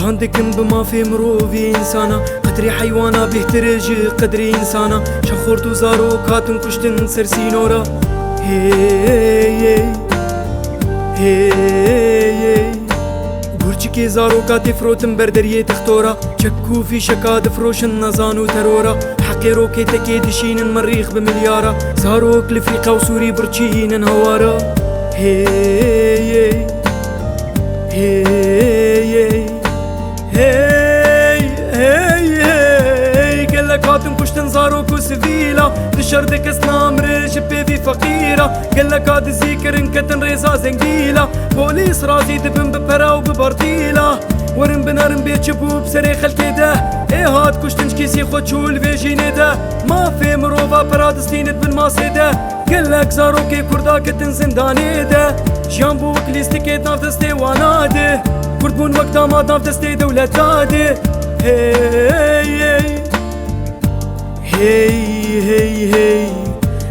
هاندكم بما في مروفي إنسانا قدري حيوانا بيهترجي قدري إنسانا شخورتو زارو كاتن كشتن سرسينورا هي برجكي زارو كاتي فروتن بردريه تختورا شكو في شكاد فروشن نزانو ترورا حقيرو كي تكيد شين المريخ بمليارا زارو كلفريقا وسوري برشين هوارا هي هي قالك هاتم كشتن زاروكو سفيلا دشردك اسلام ريش بيفي فقيرة قالك هاد الزيكر انكتن ريزا زنقيلة بوليس رازي دبن ببرا وببرتيلة ورن بنارن بيت شبوب سريخ الكيده ايه هاد كشتن كيسي خدشو الفيجيني ده ما في مروفا برادستينت بالماسيده قالك زاروكي كردا كتن زنداني ده جامبو وكليستيكيت ناف دستي واناده كردبون وقتا ما ناف دستي دولة داده هي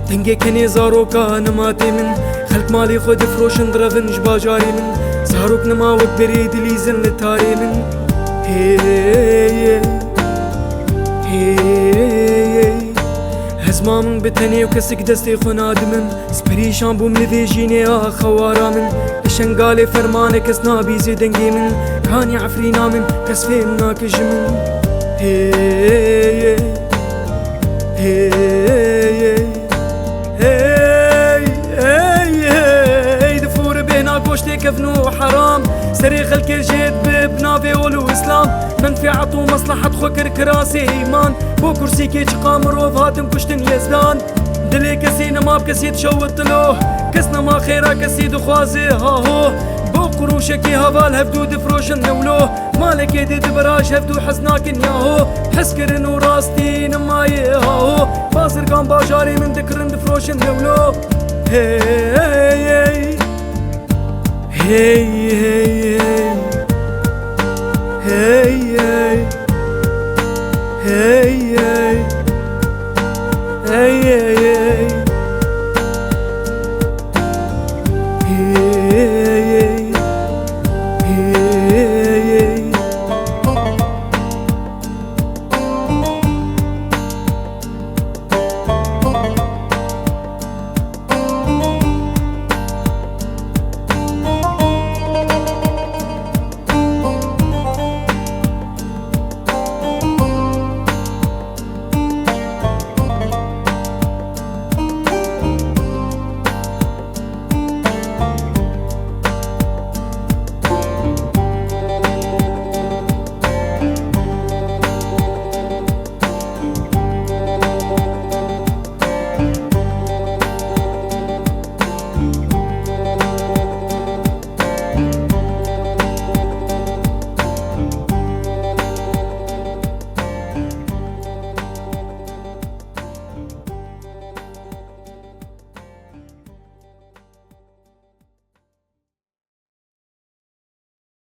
تنجي كني زاروكا نماتي من خلق مالي خود فروشن درفن جباجاري من زاروك نما وقت بريد ليزن لتاري من هي هزما من بتني وكسك دستي خناد من سبري شامبو من فيجيني خوارا من بشنقالي فرماني كسنا بيزي دنجي من كاني عفرينا من كسفينا كجمن هي دفور بينا كوشتي كفنو حرام سريخ الكجيت ببنافي ولو اسلام منفعة ومصلحة خكر كراسي ايمان بو كرسي كي تقام روف هاتم كشتن يزدان دلي كسينا ما بكسي تشوت له كسنا ما خيرا كسي دخوازي هاهو بو قروشكي هفال هفدو دفروشن نولوه مالك يدي دبراج هفدو حسناكن ياهو حسكرن وراستين ما يهاهو باصر كان باجاري من ذكرن دفروشن نولوه هي هي هي هي